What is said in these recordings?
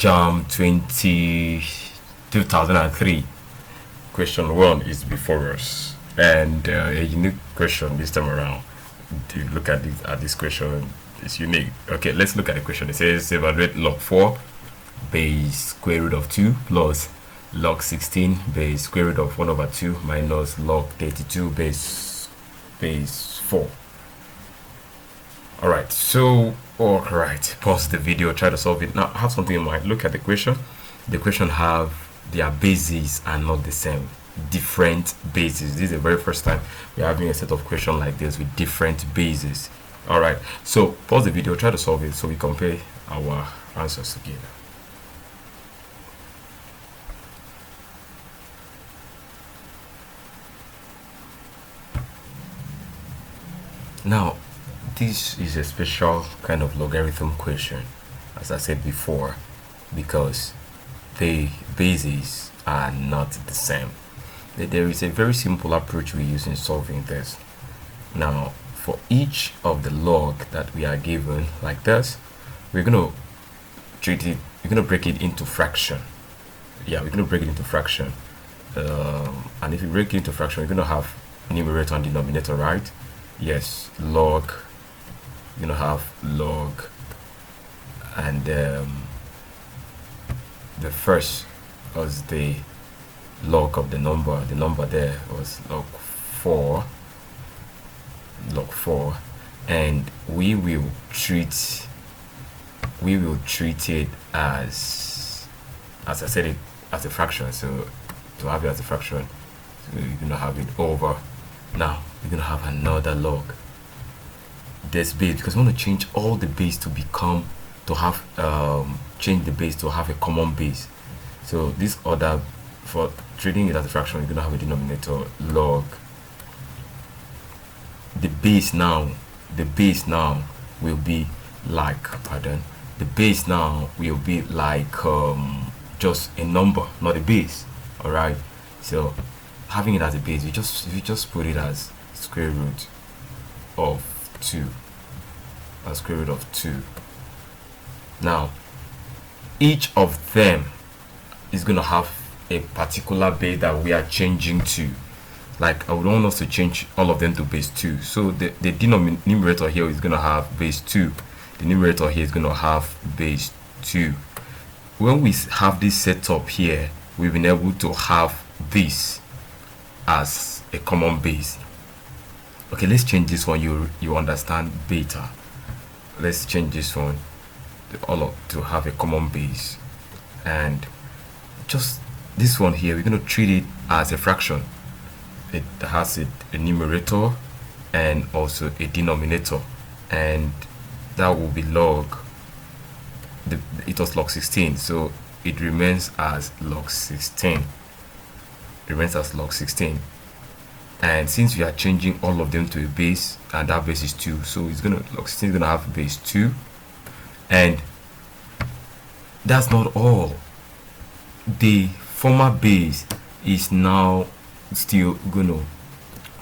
JAMB 2003 question 1 is before us, and a unique question this time around. To look at this question, it's unique. Okay, let's look at the question. It says evaluate log 4 base square root of 2 plus log 16 base square root of 1 over 2 minus log 32 base 4. Alright, so alright, pause the video, try to solve it. Now have something in mind. Look at the question. The question have their bases are not the same, different bases. This is the very first time we're having a set of questions like this with different bases. Alright, so pause the video, try to solve it so we compare our answers together. Now this is a special kind of logarithm question, as I said before, because the bases are not the same. There is a very simple approach we use in solving this. Now for each of the log that we are given like this, we're going to treat it, we're going to break it into fraction. Yeah, we're going to break it into fraction, and if you break it into fraction, you're going to have numerator and denominator, right? Yes, log, you're going to have log, and the first was the log of the number there was log 4, and we will treat it as I said, it as a fraction. So to have it as a fraction, so you're gonna have it over. Now we're gonna have another log, this base, because we want to change all the base to become change the base to have a common base. So this order, for treating it as a fraction, you're gonna have a denominator log. The base now will be like, just a number, not a base. All right, so having it as a base, we just put it as square root of 2, Now each of them is going to have a particular base that we are changing to. Like, I would want us to change all of them to base 2. So the numerator here is going to have base 2. The numerator here is going to have base 2. When we have this set up here, we've been able to have this as a common base. Okay, let's change this one. You understand better. Let's change this one to have a common base, and just this one here, we're going to treat it as a fraction. It has a numerator and also a denominator, and that will be log. It was log 16, so it remains as log 16. And since we are changing all of them to a base, and that base is 2, so log 16 is gonna have base 2. And that's not all. The former base is now still gonna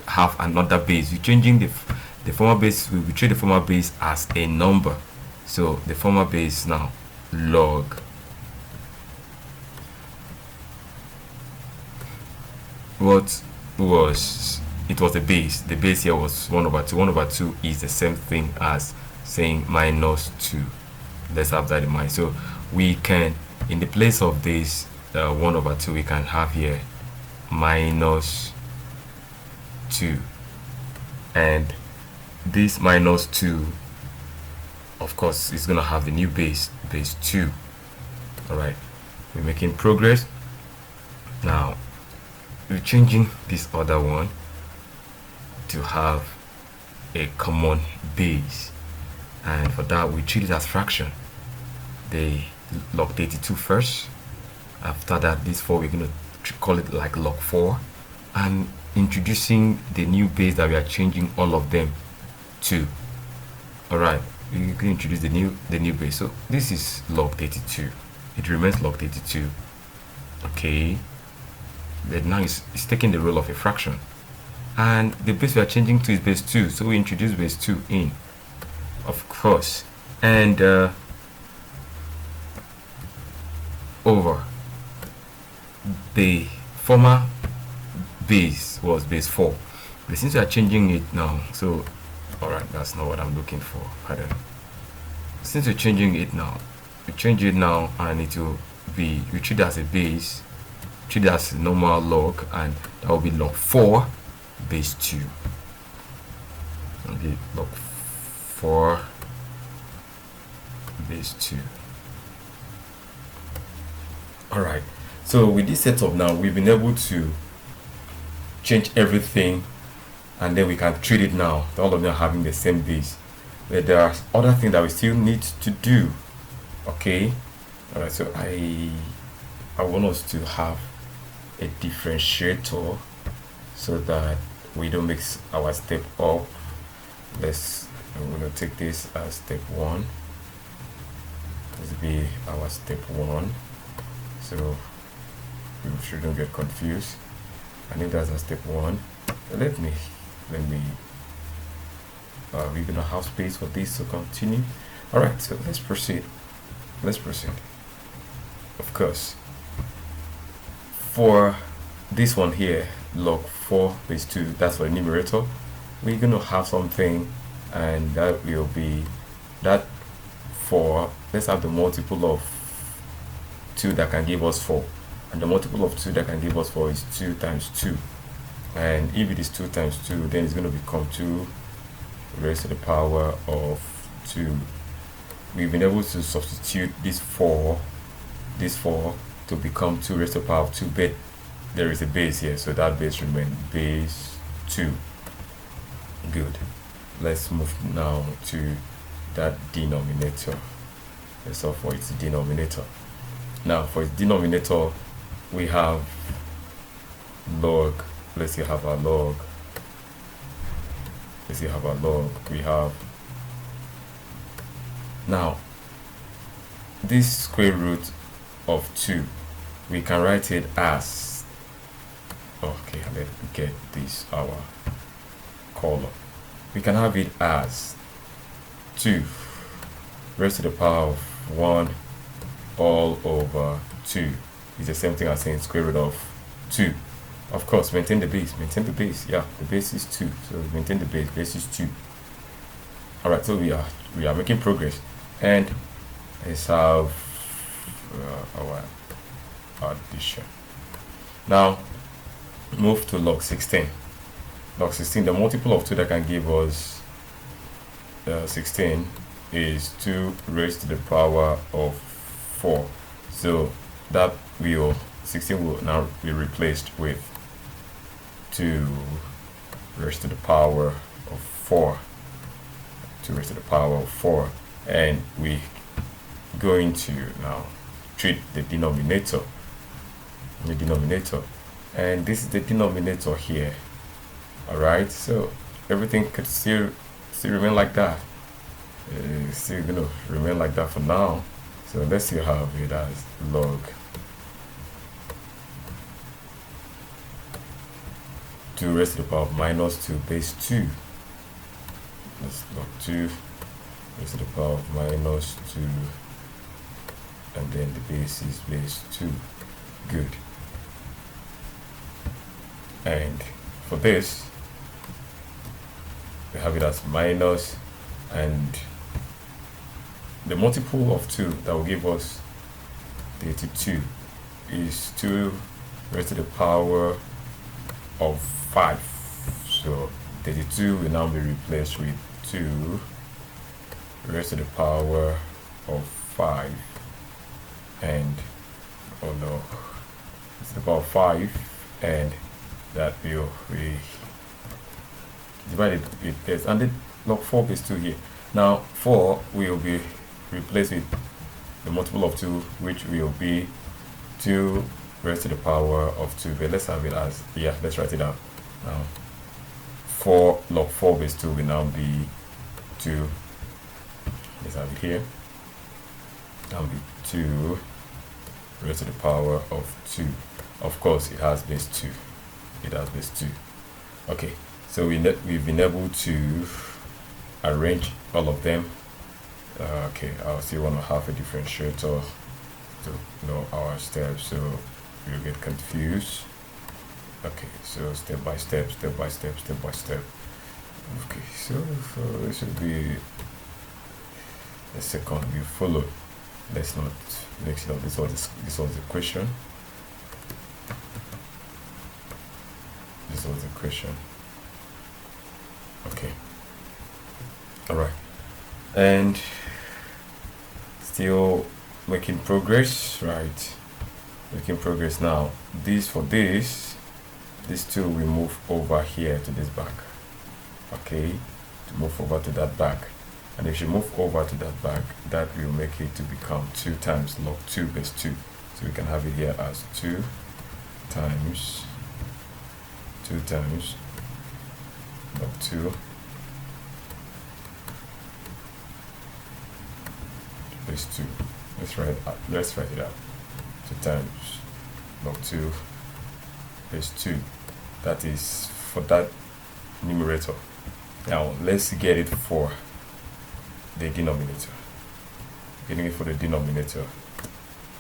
have another base. We're changing the former base. We treat the former base as a number. So the former base now log. What was it? Was the base. The base here was 1 over 2. 1 over 2 is the same thing as saying minus 2. Let's have that in mind. So we can, in the place of this 1 over 2, we can have here minus 2, and this minus 2, of course, is going to have the new base 2. All right, we're making progress. Now we're changing this other one to have a common base, and for that we treat it as fraction. The log 32 first. After that, this 4, we're going to call it like log 4, and introducing the new base that we are changing all of them to. All right, we can introduce the new base. So this is log 32. It remains log 32. Okay, but now it's taking the role of a fraction, and the base we are changing to is base 2, so we introduce base 2 in, of course. And over the former base was base 4, but since we are changing it now, so all right, that's not what I'm looking for. Pardon. Since we're changing it now, we change it now, and it will be, we treat it as a base, treat it as a normal log, and that will be log 4 base 2. Okay, log 4 base 2. All right, so with this setup now, we've been able to change everything, and then we can treat it now, all of them having the same base. But there are other things that we still need to do. Okay, all right, so I want us to have a differentiator so that we don't mix our step up. I'm going to take this as step 1. This will be our step 1, so we shouldn't get confused. I think that's a step 1. Let me we're gonna have space for this to continue. All right, so let's proceed. Of course, for this one here, log 4 base 2, that's for the numerator. We're gonna have something, and that will be that 4. Let's have the multiple of 2 that can give us 4, and the multiple of 2 that can give us 4 is 2 times 2. And if it is 2 times 2, then it's going to become 2 raised to the power of 2. We've been able to substitute this 4 to become 2 raised to the power of 2, but there is a base here, so that base remains base 2. Good. Let's move now to that denominator. Let's solve for its denominator. Now for its denominator, we have log. Let's see, have our log. We have now this square root of 2. We can write it as, okay, let me get this our column. We can have it as 2 raised to the power of 1 all over 2. It's the same thing as saying square root of 2. Of course, maintain the base. Yeah, the base is 2, so maintain the base is 2. All right, so we are making progress, and let's have our addition. Now move to log 16. Log 16, the multiple of 2 that can give us 16 is 2 raised to the power of 4. So that 16 will now be replaced with 2 raised to the power of 4. 2 raised to the power of 4, and we going to now treat the denominator. And this is the denominator here. All right, so everything could still remain like that. It's still gonna remain like that for now. So let's still have it as log 2 raised to the power of minus 2 base 2. That's log 2 raised to the power of minus 2, and then the base is base 2. Good. And for this, we have it as minus, and the multiple of 2 that will give us 32 is 2 raised to the power of 5. So 32 will now be replaced with 2 raised to the power of 5, and oh no, it's about 5, and that will be divided with this, and the log 4 base 2 here. Now 4 will be replaced with the multiple of 2, which will be 2 raised to the power of 2. But let's have it as, yeah, let's write it down now. Log 4 base 2 will now be 2. Let's have it here. That will be 2 raised to the power of 2. Of course, it has base 2. Okay, so we've been able to arrange all of them. Okay, I still want to have a differentiator to know our steps, so you'll get confused. Okay, so step by step, step by step, step by step. Okay, so it should be a second you follow. Let's not mix it up. This was the question. This was the question. Okay. All right. And still making progress, right? Making progress now. These two we move over here to this back. Okay, to move over to that back. And if you move over to that back, that will make it to become 2 times log 2 base 2. So we can have it here as 2 times log 2 base 2. Let's write it out. 2 times log 2 base 2. That is for that numerator. Now let's get it for the denominator. Getting it for the denominator,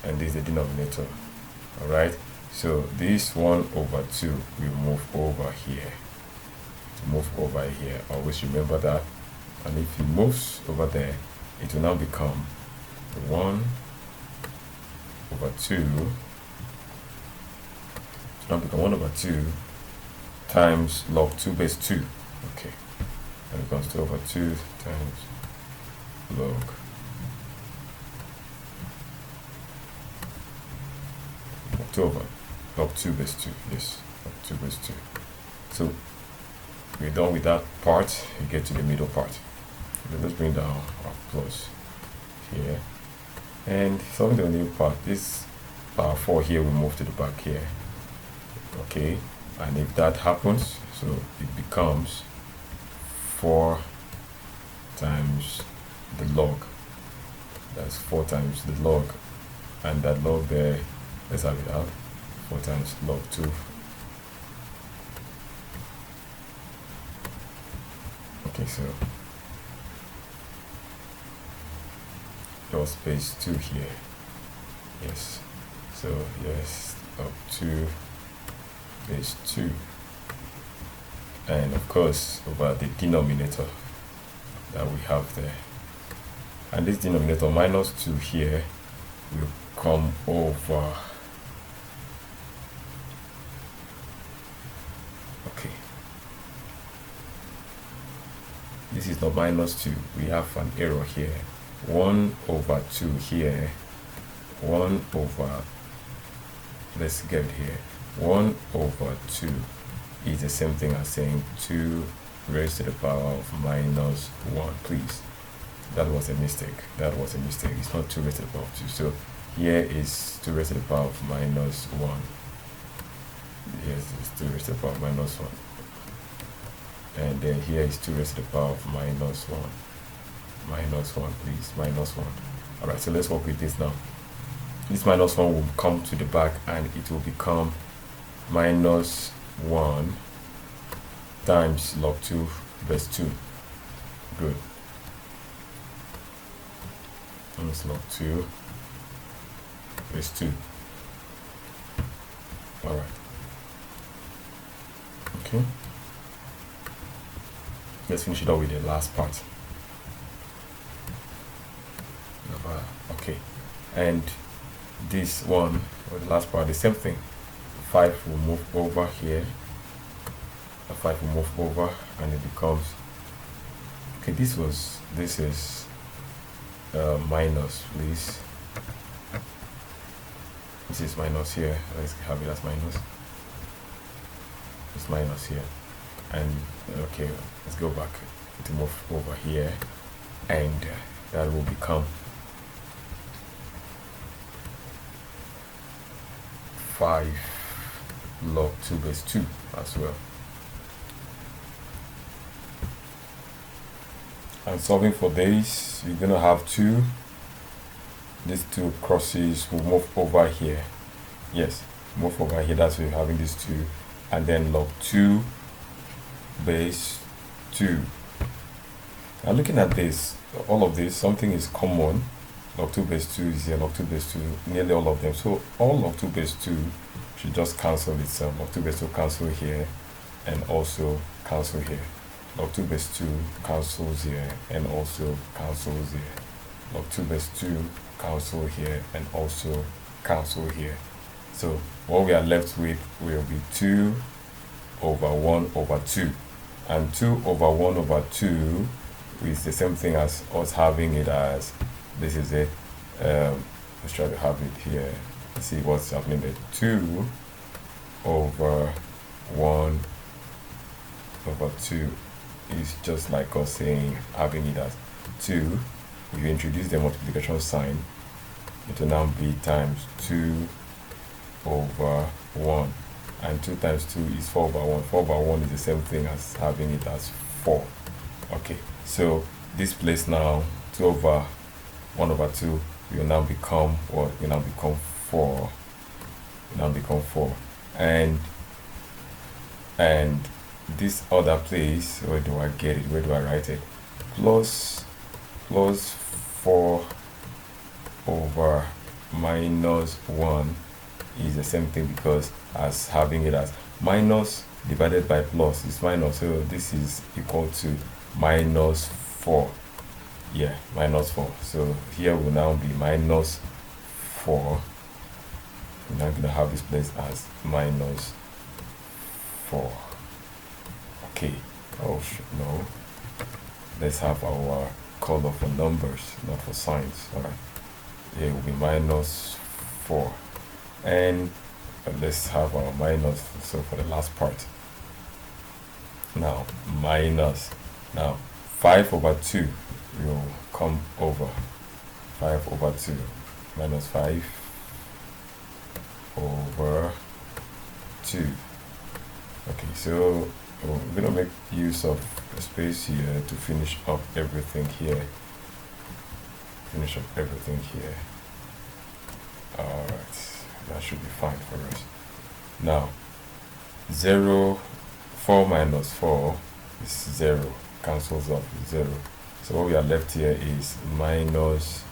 and this is the denominator. All right, so this 1/2 will move over here. To move over here, always remember that. And if it moves over there, it will now become 1/2. Now become 1/2 times log 2 base 2. Okay, and it becomes 2/2 times log 2 base 2. Yes, log 2 base 2. So we're done with that part. We get to the middle part. Okay, let's bring down our plus here, and solving the new part. This power 4 here we move to the back here. Okay, and if that happens, so it becomes 4 times the log. That's 4 times the log, and that log there, let's have it out. 4 times log 2. Okay, so just base 2 here. Yes, so yes, log 2 base 2, and of course over the denominator that we have there, and this denominator minus 2 here will come over. Okay, this is not minus 2, we have an error here. 1/2 here, 1/, let's get it here. 1/2 is the same thing as saying 2 raised to the power of minus 1. Please, that was a mistake. It's not 2 raised to the power of 2. So here is 2 raised to the power of minus 1. Yes, it's 2 raised to the power of minus 1. And then here is 2 raised to the power of minus 1. Minus 1, please, minus 1. All right, so let's work with this now. This minus 1 will come to the back, and it will become minus 1 times log 2 base 2. Good. Minus log 2 base 2. All right. Okay. Let's finish it up with the last part. Okay, and this one, or the last part, the same thing. 5 will move over here. The 5 will move over, and it becomes, okay, this is minus, please. This is minus here. Let's have it as minus. It's minus here, and okay, let's go back to move over here, and that will become 5 log 2 base 2 as well. And solving for this, you're gonna have these two crosses will move over here. Yes, move over here. That's why you're having these 2, and then log 2 base 2. Now looking at this, all of this, something is common. log 2 base 2 is here, log 2 base 2, nearly all of them. So all log 2 base 2 should just cancel itself. Log 2 base 2 cancel here and also cancel here. Log 2 base 2 cancels here and also cancels here. Log 2 base 2 cancel here and also cancel here. So what we are left with will be 2 over 1 over 2. And 2 over 1 over 2 is the same thing as us having it as, this is it. Let's try to have it here. Let's see what's happening there. 2 over 1 over 2 is just like us saying, having it as 2. If you introduce the multiplication sign, it will now be times 2 over 1. And 2 times 2 is 4 over 1. 4 over 1 is the same thing as having it as 4. Okay, so this place now, 2 over 1 over 2 will now become what? Will now become 4. Will now become 4. And this other place, where do I get it? Where do I write it? Plus 4 over minus 1 is the same thing, because as having it as minus divided by plus is minus, so this is equal to minus 4. Yeah, minus 4. So here will now be minus 4. We're now going to have this place as minus 4. Okay. Oh no, let's have our color for numbers, not for signs. All right, it will be minus 4. And let's have our minus, so for the last part. Now minus, now 5 over 2 will come over 5 over 2 minus 5 over 2. Okay, so we're going to make use of the space here to finish up everything here. Alright, that should be fine for us. Now 4 minus 4 is 0, cancels off 0. So what we are left here is minus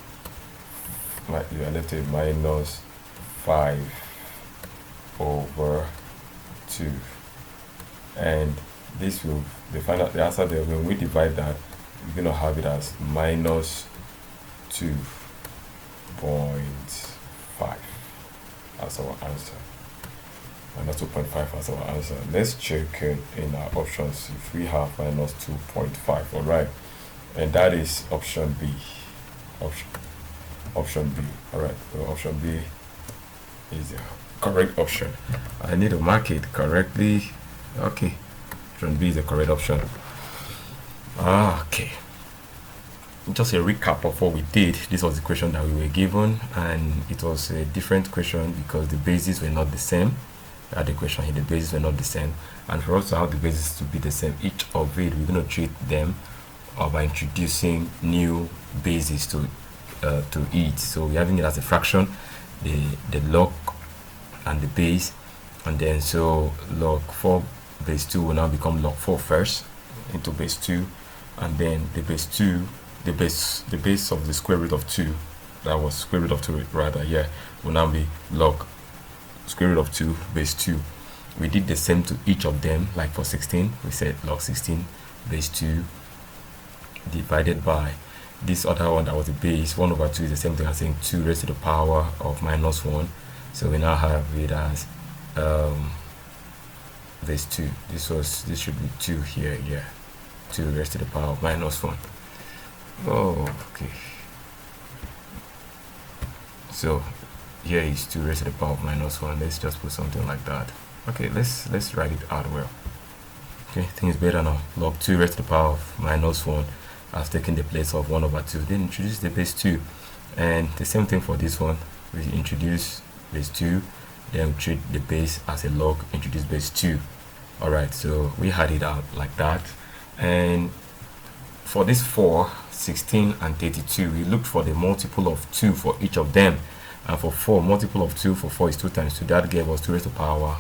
5 over 2. And this will, the answer there, when we divide that, we're going to have it as minus 2.5 as our answer. Minus 2.5 as our answer. Let's check in our options if we have minus 2.5. all right, and that is option B. Option B. All right, so option B is the correct option. I need to mark it correctly. Okay, option B is the correct option. Okay, just a recap of what we did. This was the question that we were given, and it was a different question because the bases were not the same. We had the question here, the bases were not the same, and for us to have the bases to be the same, each of it, we're going to treat them by introducing new bases to it. So we're having it as a fraction, the log and the base, and then so log 4 base 2 will now become log 4 first into base 2, and then the base 2, the base of the square root of 2, that was square root of 2 rather, yeah, will now be log square root of 2 base 2. We did the same to each of them. Like for 16, we said log 16 base 2 divided by this other one that was the base 1 over 2 is the same thing as saying 2 raised to the power of minus 1. So we now have it as base 2. This should be 2 here, yeah, 2 raised to the power of minus 1. Oh, okay, so here is 2 raised to the power of minus 1. Let's just put something like that. Okay, let's write it out well. Okay, I think it's better now. Log 2 raised to the power of minus 1 has taken the place of 1 over 2. Then introduce the base 2, and the same thing for this one. We introduce base 2, then we treat the base as a log, introduce base 2. All right, so we had it out like that. And for this 4, 16 and 32, we looked for the multiple of 2 for each of them. And for 4, multiple of 2 for 4 is 2 times 2. That gave us 2 raised to the power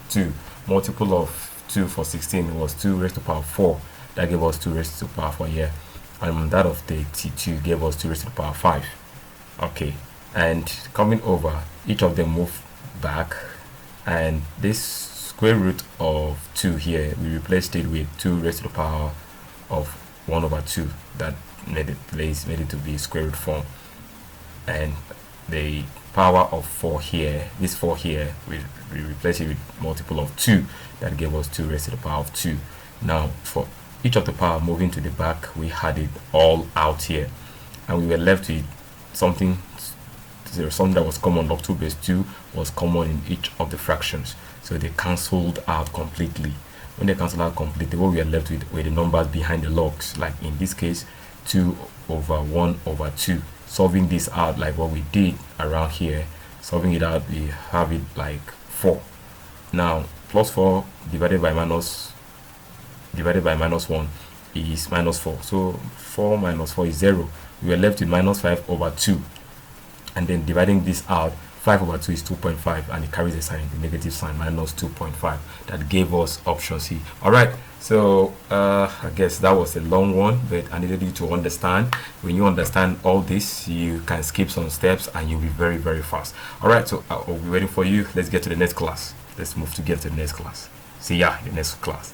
2. Multiple of 2 for 16 was 2 raised to the power 4. That gave us 2 raised to the power 4 here. And that of 32 gave us 2 raised to the power 5. Okay, and coming over, each of them move back, and this square root of 2 here, we replaced it with 2 raised to the power of 1 over 2. That made it to be square root form. And the power of 4 here, this 4 here, we replace it with multiple of 2. That gave us 2 raised to the power of 2. Now for each of the power moving to the back, we had it all out here, and we were left with something that was common. Log 2 base 2 was common in each of the fractions, so they cancelled out completely. When they cancel out completely, what we are left with were the numbers behind the logs, like in this case 2 over 1 over 2. Solving this out like what we did around here, solving it out, we have it like 4. Now plus 4 divided by minus 1 is minus 4, so 4 minus 4 is 0. We are left with minus 5 over 2, and then dividing this out, 5 over 2 is 2.5, and it carries a sign, the negative sign, minus 2.5. That gave us option C. All right, so I guess that was a long one, but I needed you to understand. When you understand all this, you can skip some steps and you'll be very, very fast. All right, so I'll be waiting for you. Let's get to the next class. Let's move to get to the next class. See ya in the next class.